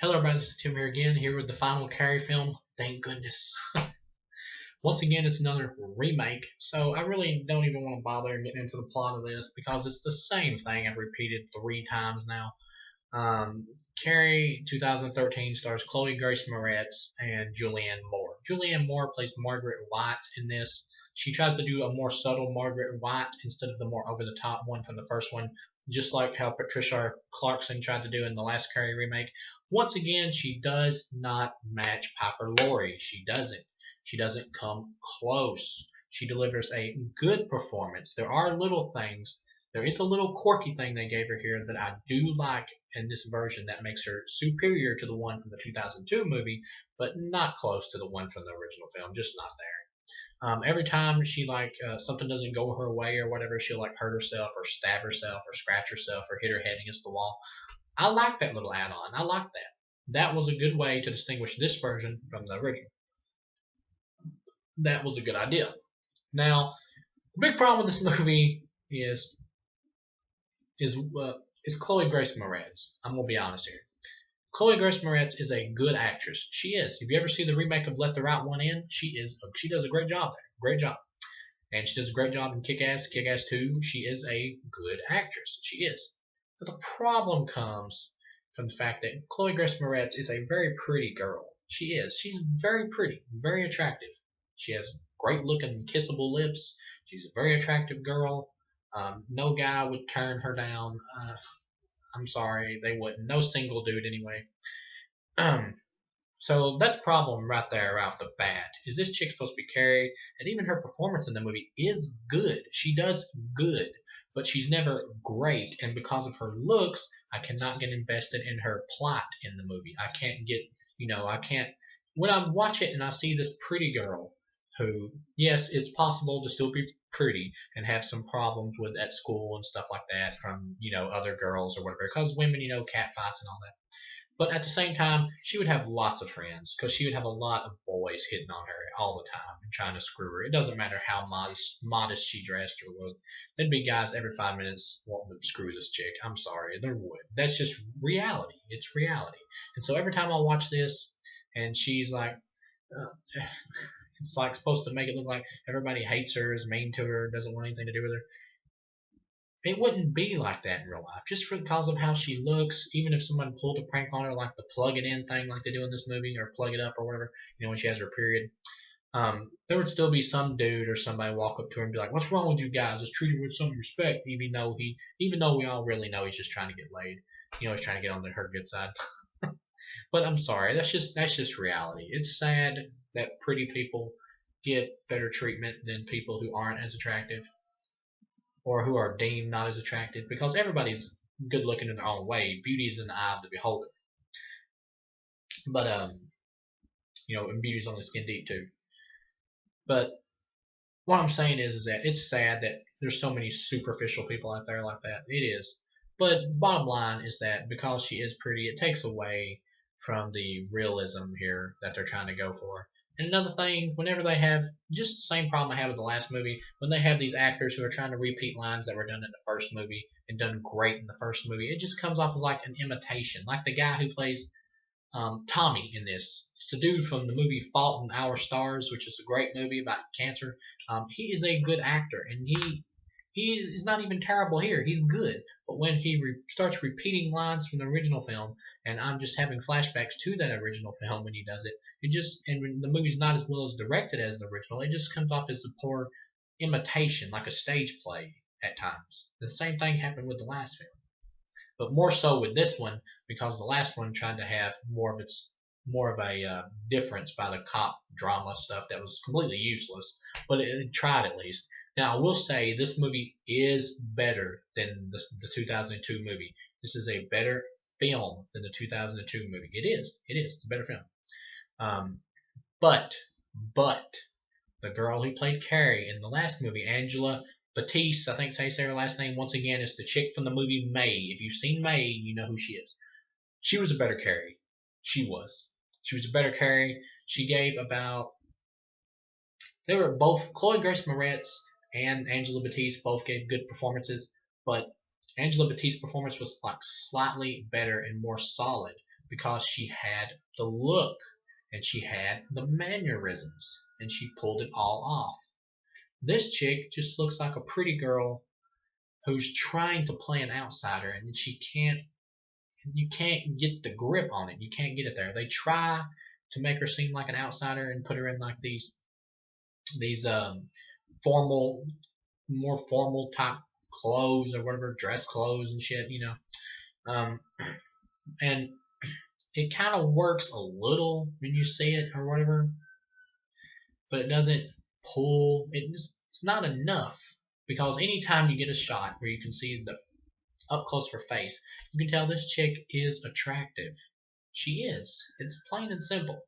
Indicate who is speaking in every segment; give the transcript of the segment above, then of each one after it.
Speaker 1: Hello everybody, this is Tim here again, here with the final Carrie film. Thank goodness. Once again, it's another remake, so I really don't even want to bother getting into the plot of this because it's the same thing I've repeated 3 times now. Um, Carrie 2013 stars Chloe Grace Moretz and Julianne Moore. Julianne Moore plays Margaret White in this. She tries to do a more subtle Margaret White instead of the more over the top one from the first one, just like how Patricia Clarkson tried to do in the last Carrie remake. Once again, she does not match Piper Laurie. She doesn't. She doesn't come close. She delivers a good performance. There are little things. There is a little quirky thing they gave her here that I do like in this version that makes her superior to the one from the 2002 movie, but not close to the one from the original film. Just not there. Every time she something doesn't go her way or whatever, she'll like hurt herself or stab herself or scratch herself or hit her head against the wall. I like that little add-on. I like that. That was a good way to distinguish this version from the original. That was a good idea. Now, the big problem with this movie is Chloe Grace Moretz. I'm gonna be honest here. Chloe Grace Moretz is a good actress. She is. If you ever see the remake of Let the Right One In, she does a great job there. Great job. And she does a great job in Kick-Ass, Kick-Ass 2. She is a good actress. She is. But the problem comes from the fact that Chloe Grace Moretz is a very pretty girl. She is. She's very pretty, very attractive. She has great looking, kissable lips. She's a very attractive girl. No guy would turn her down. I'm sorry, they wouldn't. No single dude, anyway. So that's a problem right there, right off the bat. Is this chick supposed to be Carrie? And even her performance in the movie is good. She does good, but she's never great. And because of her looks, I cannot get invested in her plot in the movie. I can't get, I can't. When I watch it and I see this pretty girl who, yes, it's possible to still be pretty and have some problems with at school and stuff like that from other girls or whatever, because women, cat fights and all that. But at the same time, she would have lots of friends because she would have a lot of boys hitting on her all the time and trying to screw her. It doesn't matter how modest she dressed or looked. There'd be guys every 5 minutes wanting to screw this chick. I'm sorry, there would. That's just reality. It's reality. And so every time I watch this, and she's like, it's like supposed to make it look like everybody hates her, is mean to her, doesn't want anything to do with her. It wouldn't be like that in real life, just because of how she looks. Even if someone pulled a prank on her, like the plug it in thing, like they do in this movie, or plug it up or whatever, when she has her period, there would still be some dude or somebody walk up to her and be like, "What's wrong with you guys? Let's treat her with some respect." Even though we all really know he's just trying to get laid, he's trying to get on her good side. But I'm sorry, that's just reality. It's sad that pretty people get better treatment than people who aren't as attractive or who are deemed not as attractive because everybody's good looking in their own way. Beauty is in the eye of the beholder. But and beauty's on the skin deep too. But what I'm saying is that it's sad that there's so many superficial people out there like that. It is. But the bottom line is that because she is pretty, it takes away from the realism here that they're trying to go for. And another thing, whenever they have just the same problem I had with the last movie, when they have these actors who are trying to repeat lines that were done in the first movie and done great in the first movie, it just comes off as like an imitation. Like the guy who plays Tommy in this. It's the dude from the movie Fault in Our Stars, which is a great movie about cancer. He is a good actor, and he is not even terrible here. He's good. But when he starts repeating lines from the original film, and I'm just having flashbacks to that original film when he does it, and when the movie's not as well as directed as the original, it just comes off as a poor imitation, like a stage play at times. The same thing happened with the last film, but more so with this one because the last one tried to have more of a difference by the cop drama stuff that was completely useless, but it tried at least. Now I will say this movie is better than the 2002 movie. This is a better film than the 2002 movie. It is. It is. It's a better film. Um, but the girl who played Carrie in the last movie, Angela Batiste, I think is how you say her last name, once again, is the chick from the movie May. If you've seen May, you know who she is. She was a better Carrie. She was. She was a better Carrie. She gave about. They were both. Chloe Grace Moretz and Angela Batiste both gave good performances, but Angela Batiste's performance was like slightly better and more solid because she had the look and she had the mannerisms and she pulled it all off. This chick just looks like a pretty girl who's trying to play an outsider and she can't you can't get the grip on it. You can't get it there. They try to make her seem like an outsider and put her in like these formal, more formal type clothes or whatever, dress clothes and shit, you know. And it kind of works a little when you see it or whatever, but it doesn't pull. It's not enough because anytime you get a shot where you can see the up close her face, you can tell this chick is attractive. She is. It's plain and simple.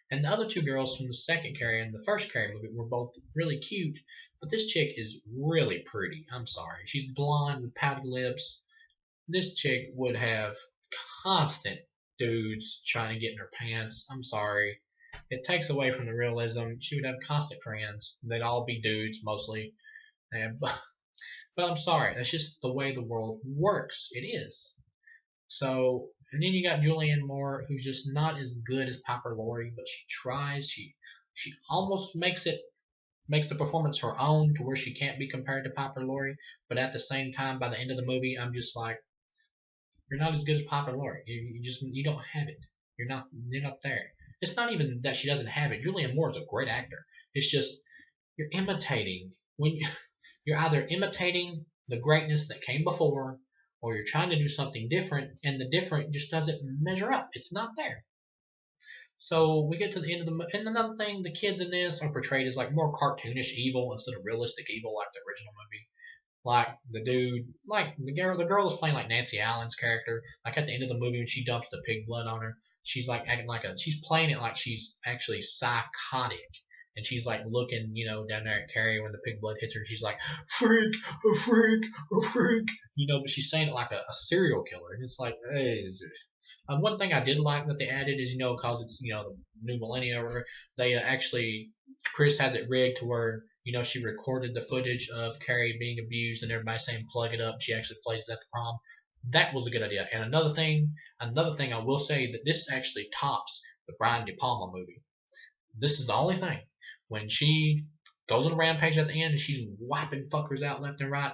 Speaker 1: And the other two girls from the second Carrie and the first Carrie movie were both really cute, but this chick is really pretty. I'm sorry. She's blonde with pouty lips. This chick would have constant dudes trying to get in her pants. I'm sorry. It takes away from the realism. She would have constant friends. They'd all be dudes mostly. And, but I'm sorry. That's just the way the world works. It is. So, and then you got Julianne Moore, who's just not as good as Piper Laurie, but she tries. She almost makes the performance her own to where she can't be compared to Piper Laurie. But at the same time, by the end of the movie, I'm just like, you're not as good as Piper Laurie. You don't have it. You're not there. It's not even that she doesn't have it. Julianne Moore is a great actor. It's just you're imitating you're either imitating the greatness that came before, or you're trying to do something different, and the different just doesn't measure up. It's not there. So we get to the end of and another thing, the kids in this are portrayed as like more cartoonish evil instead of realistic evil like the original movie. Like the dude, like the girl is playing like Nancy Allen's character. Like at the end of the movie when she dumps the pig blood on her, she's like acting like she's playing it like she's actually psychotic. And she's like looking, down there at Carrie when the pig blood hits her. And she's like, freak, a freak, a freak. But she's saying it like a serial killer. And it's like, hey. One thing I did like that they added is, because it's, the new millennia or whatever, they actually, Chris has it rigged to where, she recorded the footage of Carrie being abused and everybody saying plug it up. She actually plays it at the prom. That was a good idea. And another thing I will say that this actually tops the Brian De Palma movie. This is the only thing. When she goes on a rampage at the end and she's wiping fuckers out left and right,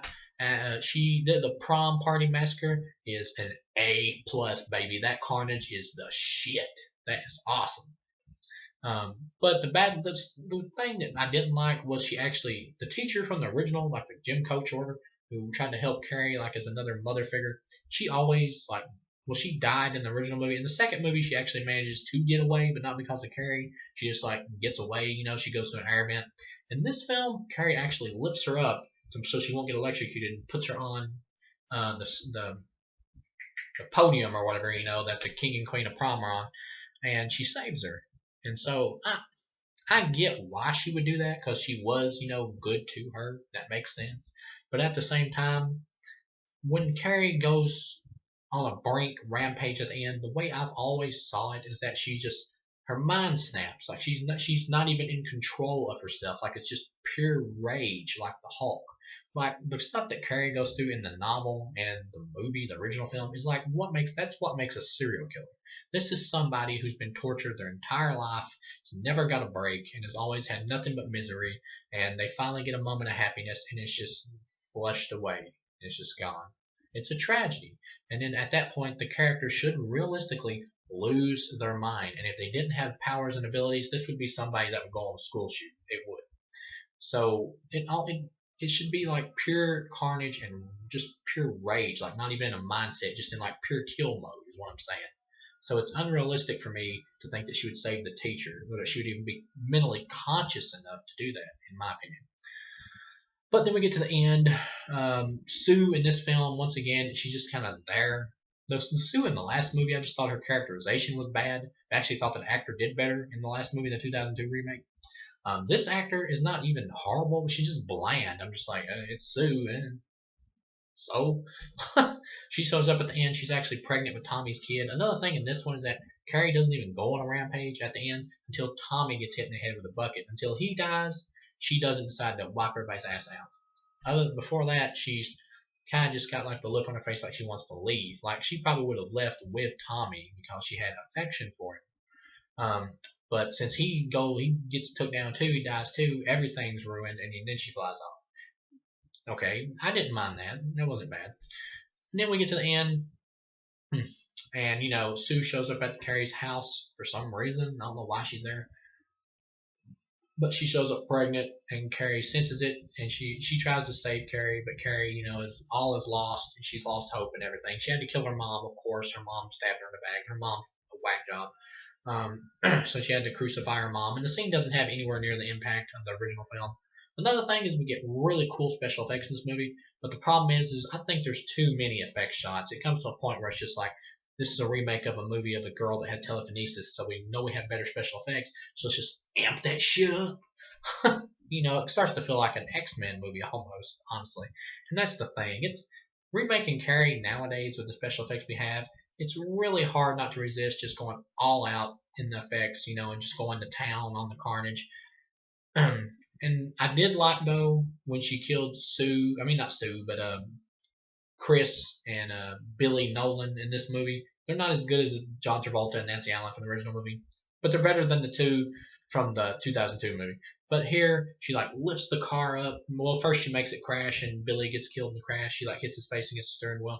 Speaker 1: she did the prom party massacre is an A plus, baby. That carnage is the shit. That is awesome. But the thing that I didn't like was she actually the teacher from the original, like the gym coach order, who tried to help Carrie like as another mother figure. She always she died in the original movie. In the second movie, she actually manages to get away, but not because of Carrie. She just gets away. She goes to an air vent. In this film, Carrie actually lifts her up so she won't get electrocuted and puts her on the podium or whatever that the king and queen of prom are on, and she saves her. And so I get why she would do that because she was good to her. That makes sense. But at the same time, when Carrie goes on a brink rampage at the end, the way I've always saw it is that her mind snaps. Like she's not even in control of herself. Like it's just pure rage, like the Hulk. Like the stuff that Carrie goes through in the novel and the movie, the original film, is like that's what makes a serial killer. This is somebody who's been tortured their entire life, has never got a break, and has always had nothing but misery. And they finally get a moment of happiness, and it's just flushed away. It's just gone. It's a tragedy. And then at that point, the character should realistically lose their mind. And if they didn't have powers and abilities, this would be somebody that would go on a school shoot. It would. So it should be like pure carnage and just pure rage, like not even in a mindset, just in like pure kill mode is what I'm saying. So it's unrealistic for me to think that she would save the teacher, or that she would even be mentally conscious enough to do that, in my opinion. But then we get to the end. Sue in this film, once again, she's just kind of there. The Sue in the last movie, I just thought her characterization was bad. I actually thought that the actor did better in the last movie, the 2002 remake. This actor is not even horrible, but she's just bland. I'm just like, it's Sue, and so she shows up at the end. She's actually pregnant with Tommy's kid. Another thing in this one is that Carrie doesn't even go on a rampage at the end until Tommy gets hit in the head with a bucket. Until he dies, she doesn't decide to wipe everybody's ass out. Before that, she's kind of just got like the look on her face like she wants to leave. Like she probably would have left with Tommy because she had affection for him. But since he gets took down too, he dies too. Everything's ruined, and then she flies off. Okay, I didn't mind that. That wasn't bad. And then we get to the end, and Sue shows up at Carrie's house for some reason. I don't know why she's there, but she shows up pregnant, and Carrie senses it, and she tries to save Carrie, but Carrie, is lost. She's lost hope and everything. She had to kill her mom, of course. Her mom stabbed her in the back. Her mom's a whack job. So she had to crucify her mom, and the scene doesn't have anywhere near the impact of the original film. Another thing is we get really cool special effects in this movie, but the problem is I think there's too many effect shots. It comes to a point where it's just like this is a remake of a movie of a girl that had telekinesis, so we know we have better special effects, so let's just amp that shit up. It starts to feel like an X-Men movie almost, honestly. And that's the thing. It's remaking Carrie nowadays with the special effects we have. It's really hard not to resist just going all out in the effects, and just going to town on the carnage. And I did like though when she killed Sue. I mean not Sue, but Chris and Billy Nolan in this movie. They're not as good as John Travolta and Nancy Allen from the original movie, but they're better than the two from the 2002 movie. But here she like lifts the car up. Well, first she makes it crash, and Billy gets killed in the crash. She like hits his face against the steering wheel,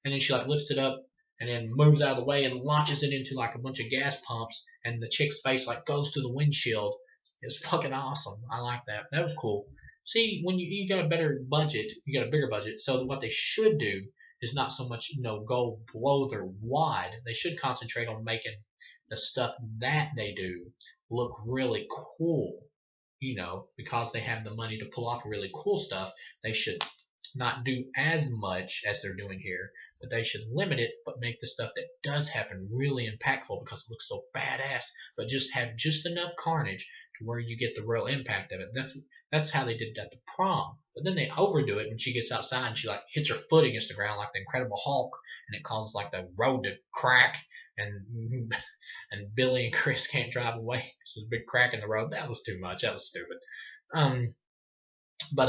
Speaker 1: and then she like lifts it up and then moves out of the way and launches it into like a bunch of gas pumps, and the chick's face like goes to the windshield. It's fucking awesome. I like that. That was cool. See, when you got a better budget, you got a bigger budget. So what they should do is not so much go blow their wad. They should concentrate on making the stuff that they do look really cool. Because they have the money to pull off really cool stuff, they should not do as much as they're doing here, but they should limit it, but make the stuff that does happen really impactful because it looks so badass, but just have just enough carnage to where you get the real impact of it. That's how they did it at the prom. But then they overdo it when she gets outside and she like hits her foot against the ground like the Incredible Hulk, and it causes like the road to crack, and Billy and Chris can't drive away. So there's a big crack in the road. That was too much. That was stupid. But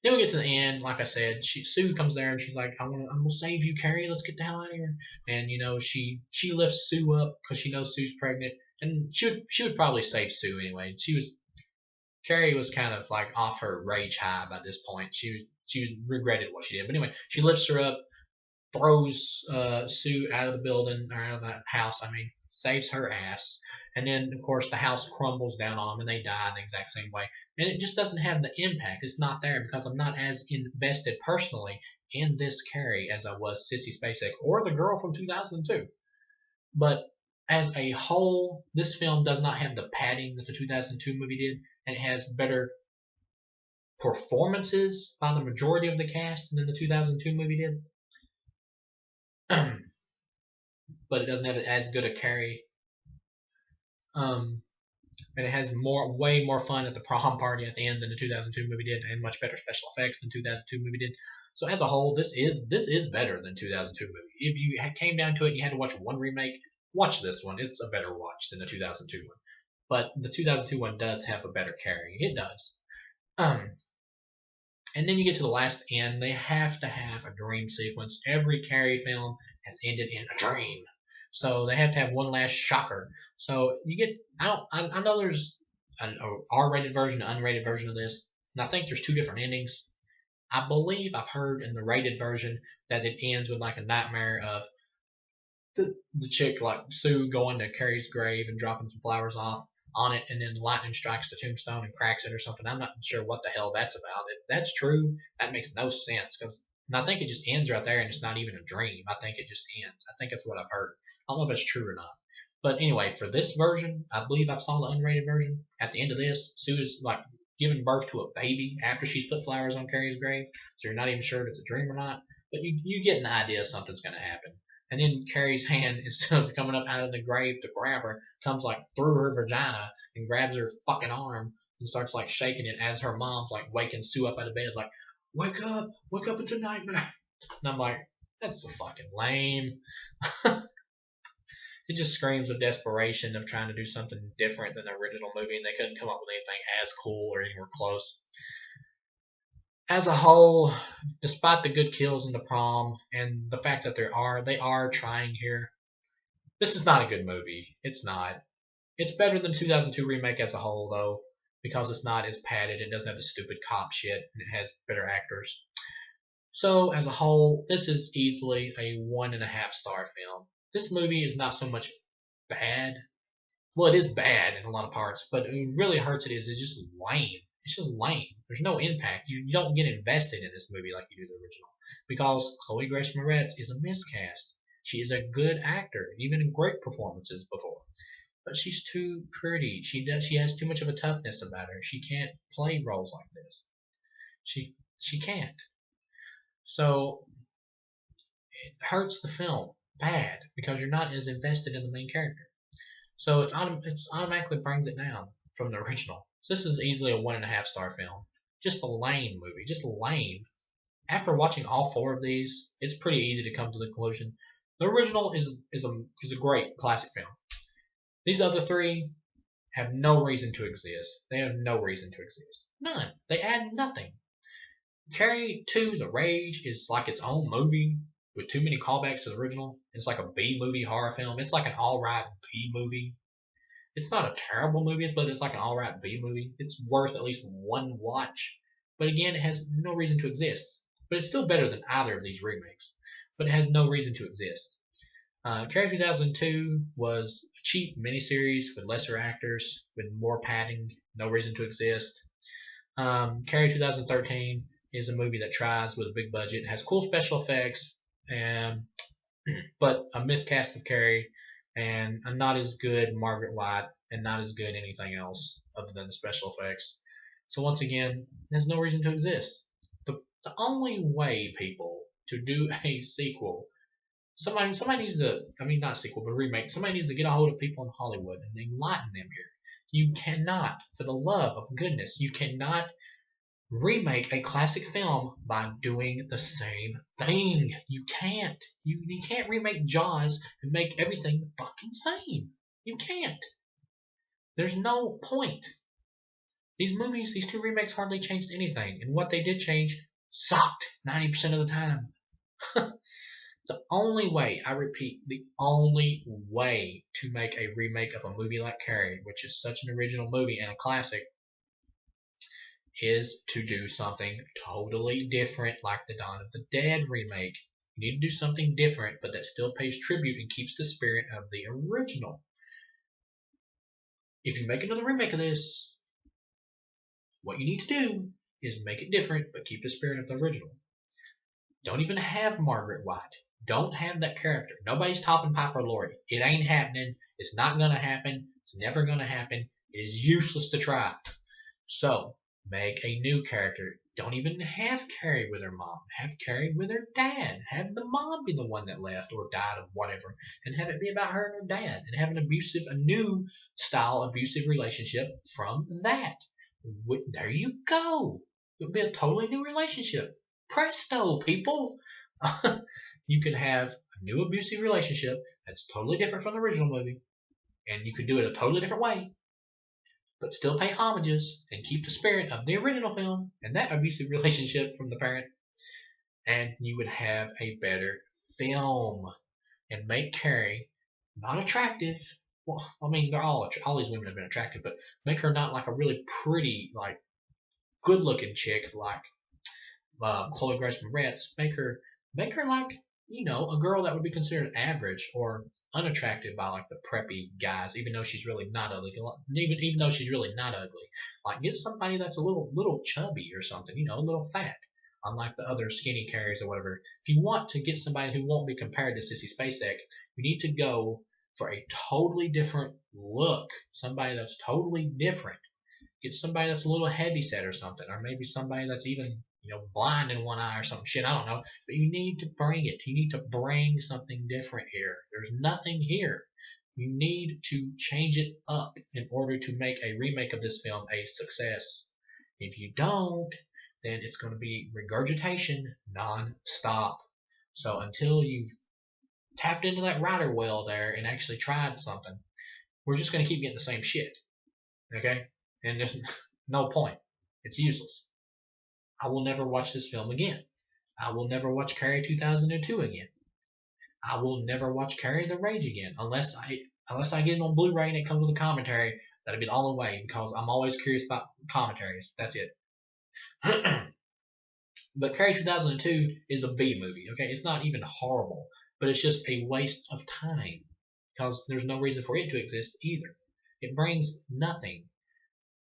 Speaker 1: then we get to the end. Like I said, Sue comes there and she's like, I'm gonna save you, Carrie. Let's get the hell out of here. And she lifts Sue up because she knows Sue's pregnant, and she would probably save Sue anyway. Carrie was kind of like off her rage high by this point. She regretted what she did. But anyway, she lifts her up, throws Sue out of the building, or out of the house. I mean, saves her ass. And then, of course, the house crumbles down on them and they die in the exact same way. And it just doesn't have the impact. It's not there because I'm not as invested personally in this Carrie as I was Sissy Spacek or the girl from 2002. But as a whole, this film does not have the padding that the 2002 movie did, and it has better performances by the majority of the cast than the 2002 movie did. But it doesn't have as good a Carrie. And it has way more fun at the prom party at the end than the 2002 movie did, and much better special effects than 2002 movie did. So as a whole, this is better than 2002 movie. If you came down to it and you had to watch one remake, watch this one. It's a better watch than the 2002 one. But the 2002 one does have a better Carrie. It does. And then you get to the last end. They have to have a dream sequence. Every Carrie film has ended in a dream. So they have to have one last shocker. So you get, I know there's an R-rated version, an unrated version of this, and I think there's two different endings. I believe I've heard in the rated version that it ends with like a nightmare of the chick like Sue going to Carrie's grave and dropping some flowers off on it, and then lightning strikes the tombstone and cracks it or something. I'm not sure what the hell that's about. If that's true, that makes no sense and I think it just ends right there and it's not even a dream. I think it just ends. I think that's what I've heard. I don't know if that's true or not. But anyway, for this version, I believe I saw the unrated version. At the end of this, Sue is like giving birth to a baby after she's put flowers on Carrie's grave. So you're not even sure if it's a dream or not. But you get an idea something's going to happen. And then Carrie's hand, instead of coming up out of the grave to grab her, comes like through her vagina and grabs her fucking arm and starts like shaking it as her mom's like waking Sue up out of bed like, wake up, it's a nightmare. And I'm like, that's so fucking lame. It just screams of desperation of trying to do something different than the original movie, and they couldn't come up with anything as cool or anywhere close. as a whole, despite the good kills in the prom and the fact that they are trying here, this is not a good movie. It's not. It's better than 2002 remake as a whole though, because it's not as padded. It doesn't have the stupid cop shit, and it has better actors. So as a whole, this is easily a 1.5 star film. This movie is not so much bad. Well, it is bad in a lot of parts, but it really hurts it is it's just lame. It's just lame. There's no impact. You don't get invested in this movie like you do the original because Chloe Grace Moretz is a miscast. She is a good actor, even in great performances before, but she's too pretty. She has too much of a toughness about her. She can't play roles like this. She can't. So it hurts the film bad because you're not as invested in the main character. So it's automatically brings it down from the original. So this is easily a 1.5 star film. Just a lame movie. Just lame. After watching all four of these, it's pretty easy to come to the conclusion. The original is a great classic film. These other three have no reason to exist. They have no reason to exist. None. They add nothing. Carrie 2, The Rage, is like its own movie with too many callbacks to the original. It's like a B movie horror film. It's like an alright B movie. It's not a terrible movie, but it's like an alright B movie. It's worth at least one watch. But again, it has no reason to exist. But it's still better than either of these remakes. But it has no reason to exist. Carrie 2002 was a cheap miniseries with lesser actors, with more padding, no reason to exist. Carrie 2013 is a movie that tries with a big budget, has cool special effects, and but a miscast of Carrie and a not as good Margaret White and not as good anything else other than the special effects. So once again, there's no reason to exist. The only way, people, to do a sequel, somebody needs to, I mean not sequel but remake, somebody needs to get a hold of people in Hollywood and enlighten them here. You cannot, for the love of goodness, you cannot remake a classic film by doing the same thing. You can't. You can't remake Jaws and make everything the fucking same. You can't. There's no point. These movies, these two remakes hardly changed anything, and what they did change sucked 90% of the time. The only way, I repeat, the only way to make a remake of a movie like Carrie, which is such an original movie and a classic, is to do something totally different like the Dawn of the Dead remake. You need to do something different, but that still pays tribute and keeps the spirit of the original. If you make another remake of this, what you need to do is make it different, but keep the spirit of the original. Don't even have Margaret White. Don't have that character. Nobody's topping Piper Laurie. It ain't happening. It's not going to happen. It's never going to happen. It is useless to try. So, make a new character. Don't even have Carrie with her mom. Have Carrie with her dad. Have the mom be the one that left or died or whatever, and have it be about her and her dad, and have a new style abusive relationship from that. There you go. It'll be a totally new relationship. Presto, people. You could have a new abusive relationship that's totally different from the original movie, and you could do it a totally different way, but still pay homages and keep the spirit of the original film and that abusive relationship from the parent, and you would have a better film. And make Carrie not attractive. Well, I mean, they're all these women have been attractive, but make her not like a really pretty, like good-looking chick like Chloe Grace Moretz. Make her like a girl that would be considered average or unattractive by like the preppy guys, even though she's really not ugly. Even though she's really not ugly, like get somebody that's a little chubby or something, a little fat, unlike the other skinny Carries or whatever. If you want to get somebody who won't be compared to Sissy Spacek, you need to go for a totally different look. Somebody that's totally different. Get somebody that's a little heavyset or something, or maybe somebody that's even blind in one eye or some shit. I don't know. But you need to bring it. You need to bring something different here. There's nothing here. You need to change it up in order to make a remake of this film a success. If you don't, then it's going to be regurgitation non-stop. So until you've tapped into that rider well there and actually tried something, we're just going to keep getting the same shit. Okay? And there's no point. It's useless. I will never watch this film again. I will never watch Carrie 2002 again. I will never watch Carrie the Rage again unless I get it on Blu-ray and it comes with a commentary. That'd be the only way because I'm always curious about commentaries. That's it. But Carrie 2002 is a B movie. Okay, it's not even horrible, but it's just a waste of time because there's no reason for it to exist either. It brings nothing.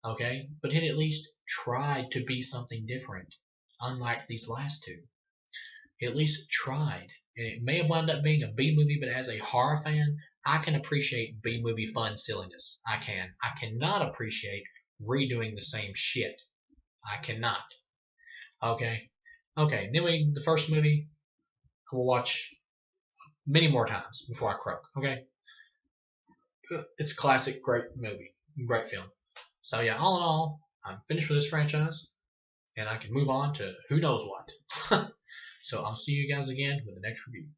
Speaker 1: Okay, but it at least tried to be something different, unlike these last two. It at least tried. And it may have wound up being a B movie, but as a horror fan, I can appreciate B movie fun silliness. I can. I cannot appreciate redoing the same shit. I cannot. Okay. Okay. Then the first movie, I will watch many more times before I croak. Okay. It's a classic, great movie, great film. So yeah, all in all, I'm finished with this franchise, and I can move on to who knows what. So I'll see you guys again with the next review.